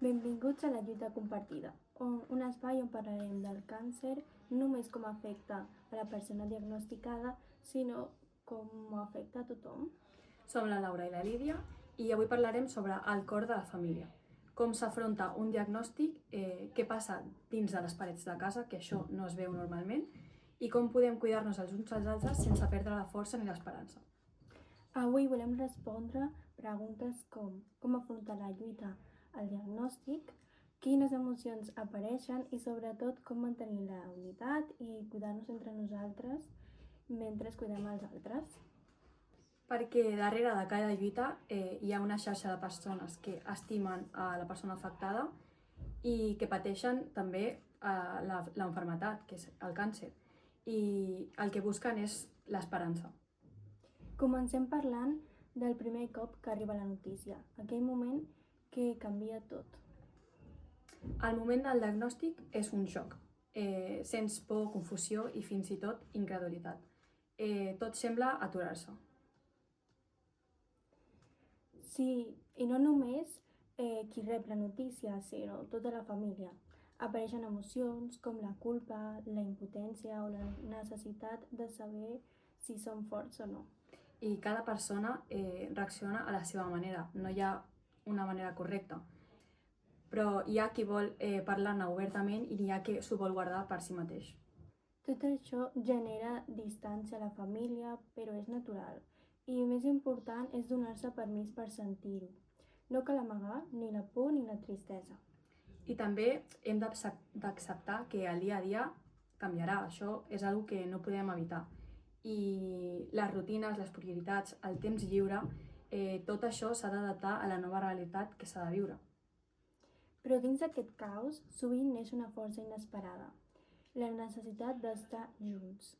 Benvinguts a la lluita compartida, un espai on parlarem del càncer no només com afecta a la persona diagnosticada, sinó com afecta a tothom. Som la Laura i la Lídia i avui parlarem sobre el cor de la família. Com s'afronta un diagnòstic, què passa dins de les parets de casa, que això no es veu normalment, i com podem cuidar-nos els uns als altres sense perdre la força ni l'esperança. Avui volem respondre preguntes com afrontar la lluita al diagnòstic, quines emocions apareixen i sobretot com mantenir la unitat i cuidar-nos entre nosaltres mentre cuidem els altres. Perquè darrere de cada lluita hi ha una xarxa de persones que estimen a la persona afectada i que pateixen també l'enfermetat, que és el càncer, i el que busquen és l'esperança. Comencem parlant del primer cop que arriba la notícia, aquell moment que canvia tot. El moment del diagnòstic és un xoc. Sents por, confusió i fins i tot incredulitat. Tot sembla aturar-se. Sí, i no només qui rep la notícia, sinó tota la família. Apareixen emocions com la culpa, la impotència o la necessitat de saber si som forts o no. I cada persona reacciona a la seva manera, no hi ha una manera correcta. Però hi ha qui vol parlar-ne obertament i n'hi ha qui s'ho vol guardar per si mateix. Tot això genera distància a la família, però és natural. I més important és donar-se permís per sentir-ho. No cal amagar ni la por ni la tristesa. I també hem d'acceptar que el dia a dia canviarà, això és una que no podem evitar. I les rutines, les prioritats, el temps lliure, tot això s'ha d'adaptar a la nova realitat que s'ha de viure. Però dins d'aquest caos sovint neix una força inesperada, la necessitat d'estar junts.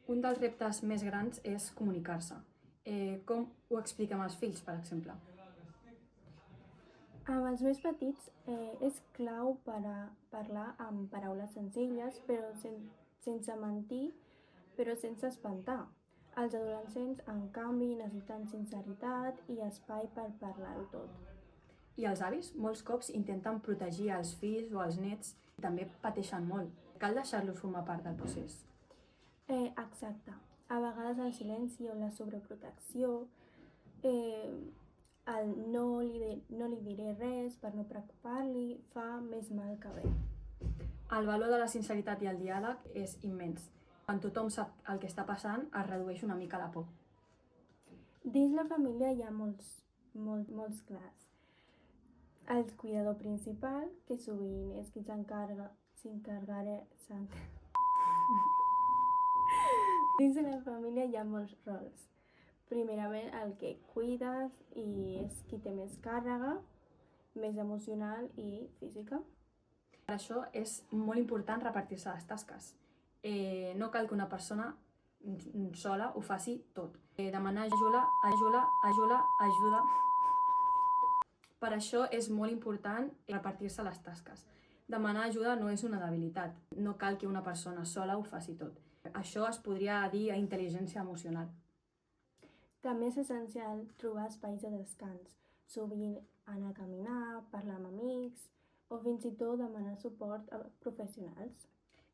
Un dels reptes més grans és comunicar-se. Com ho expliquem als fills, per exemple? Amb els més petits és clau per a parlar amb paraules senzilles, però sense mentir, però sense espantar. Els adolescents, en canvi, necessiten sinceritat i espai per parlar-ho tot. I els avis molts cops intenten protegir els fills o els nets i també pateixen molt. Cal deixar-los formar part del procés. Exacte. A vegades el silenci o la sobreprotecció, el no li diré res per no preocupar-li, fa més mal que bé. El valor de la sinceritat i el diàleg és immens. Quan tothom sap el que està passant, es redueix una mica la por. Dins la família hi ha molts clars. El cuidador principal, que sovint és qui Dins de la família hi ha molts rols. Primerament, el que cuides i és qui té més càrrega, més emocional i física. Per això és molt important repartir-se les tasques. No cal que una persona sola ho faci tot. Demanar ajuda. Per això és molt important repartir-se les tasques. Demanar ajuda no és una debilitat. No cal que una persona sola ho faci tot. Això es podria dir intel·ligència emocional. També és essencial trobar espais de descans. Sovint anar a caminar, parlar amb amics o fins i tot demanar suport a professionals.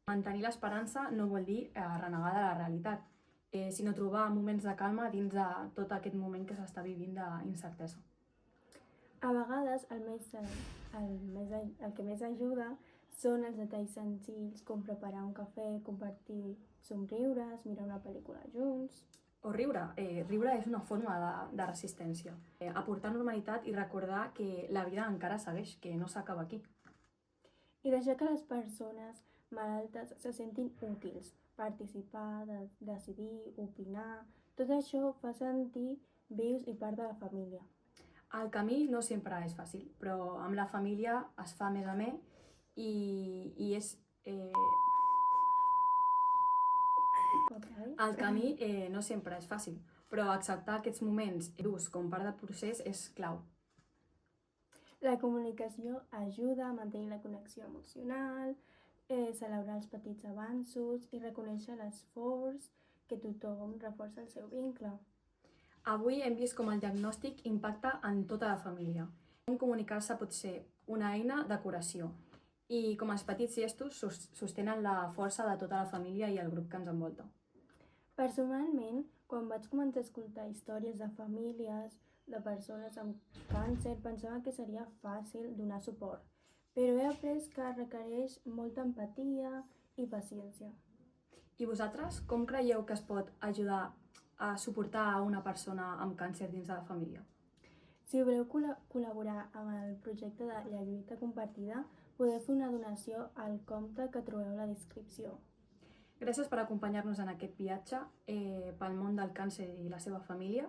Mantenir l'esperança no vol dir renegar de la realitat, sinó trobar moments de calma dins de tot aquest moment que s'està vivint d'incertesa. A vegades el que més ajuda són els detalls senzills, com preparar un cafè, compartir somriures, mirar una pel·lícula junts. O riure. Riure és una forma de resistència. Aportar normalitat i recordar que la vida encara segueix, que no s'acaba aquí. I deixar que les persones malaltes se sentin útils, participar, decidir, opinar. Tot això fa sentir vius i part de la família. El camí no sempre és fàcil, però amb la família es fa més amè i és... El camí no sempre és fàcil, però acceptar aquests moments durs com part del procés és clau. La comunicació ajuda a mantenir la connexió emocional, celebrar els petits avanços i reconèixer l'esforç que tothom reforça el seu vincle. Avui hem vist com el diagnòstic impacta en tota la família. Comunicar-se pot ser una eina de curació i com els petits gestos sostenen la força de tota la família i el grup que ens envolta. Personalment, quan vaig començar a escoltar històries de famílies, de persones amb càncer, pensava que seria fàcil donar suport, però he après que requereix molta empatia i paciència. I vosaltres, com creieu que es pot ajudar a suportar a una persona amb càncer dins de la família? Si voleu col·laborar amb el projecte de la lluita compartida, podeu fer una donació al compte que trobeu a la descripció. Gràcies per acompanyar-nos en aquest viatge pel món del càncer i la seva família.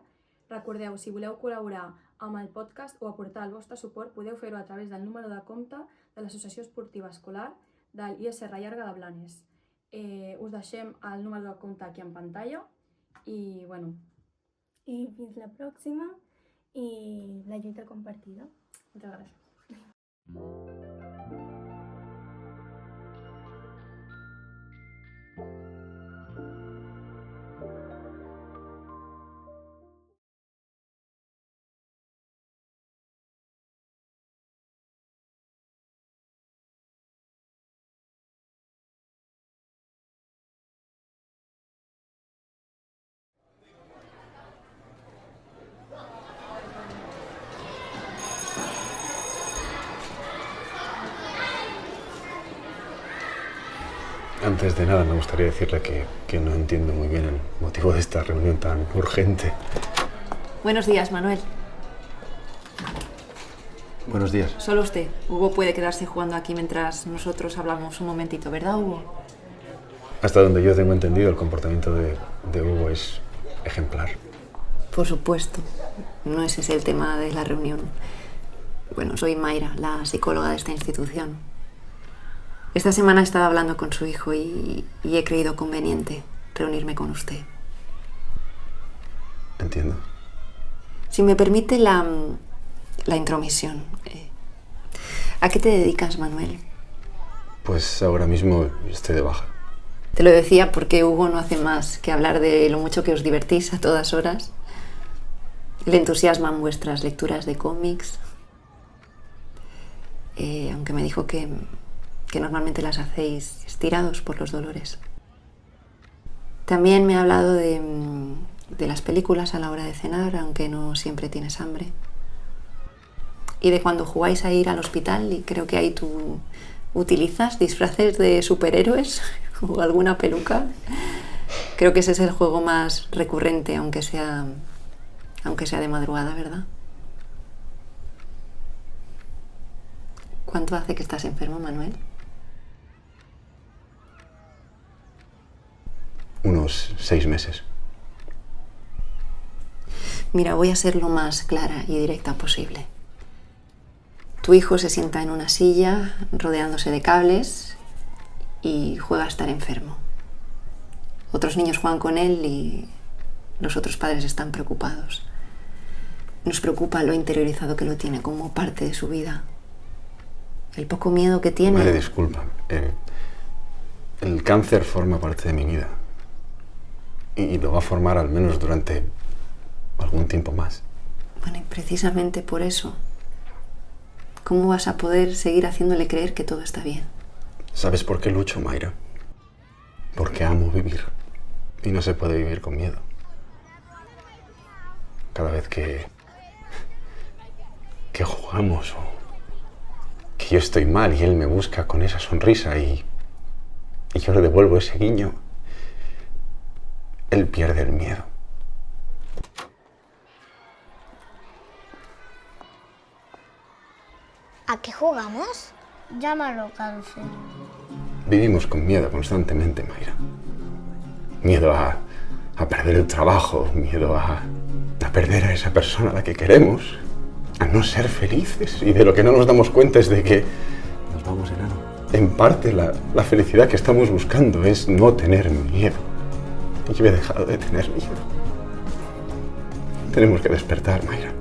Recordeu, si voleu col·laborar amb el podcast o aportar el vostre suport, podeu fer-ho a través del número de compte de l'Associació Esportiva Escolar de l'ISR Llarga de Blanes. Us deixem el número de compte aquí en pantalla i, bueno... I fins la pròxima i la lluita compartida. Moltes gràcies. Antes de nada, me gustaría decirle que no entiendo muy bien el motivo de esta reunión tan urgente. Buenos días, Manuel. Buenos días. Solo usted. Hugo puede quedarse jugando aquí mientras nosotros hablamos un momentito, ¿verdad, Hugo? Hasta donde yo tengo entendido, el comportamiento de Hugo es ejemplar. Por supuesto. No ese es el tema de la reunión. Bueno, soy Mayra, la psicóloga de esta institución. Esta semana he estado hablando con su hijo y he creído conveniente reunirme con usted. Entiendo. Si me permite la intromisión. ¿A qué te dedicas, Manuel? Pues ahora mismo estoy de baja. Te lo decía porque Hugo no hace más que hablar de lo mucho que os divertís a todas horas. Le entusiasman vuestras lecturas de cómics. Aunque me dijo que normalmente las hacéis estirados por los dolores. También me ha hablado de las películas a la hora de cenar, aunque no siempre tienes hambre. Y de cuando jugáis a ir al hospital, y creo que ahí tú utilizas disfraces de superhéroes o alguna peluca. Creo que ese es el juego más recurrente, aunque sea de madrugada, ¿verdad? ¿Cuánto hace que estás enfermo, Manuel? Unos 6 meses. Mira, voy a ser lo más clara y directa posible. Tu hijo se sienta en una silla, rodeándose de cables, y juega a estar enfermo. Otros niños juegan con él y los otros padres están preocupados. Nos preocupa lo interiorizado que lo tiene como parte de su vida. El poco miedo que tiene... Madre, disculpa. El cáncer forma parte de mi vida. Y lo va a formar al menos durante algún tiempo más. Bueno, y precisamente por eso, ¿cómo vas a poder seguir haciéndole creer que todo está bien? ¿Sabes por qué lucho, Mayra? Porque amo vivir. Y no se puede vivir con miedo. Cada vez que jugamos o que yo estoy mal y él me busca con esa sonrisa y yo le devuelvo ese guiño, él pierde el miedo. ¿A qué jugamos? Llámalo cáncer. Vivimos con miedo constantemente, Mayra. Miedo a perder el trabajo, miedo a perder a esa persona a la que queremos, a no ser felices. Y de lo que no nos damos cuenta es de que nos vamos enano. En parte la felicidad que estamos buscando es no tener miedo. Y yo he dejado de tener miedo. Tenemos que despertar, Mayra.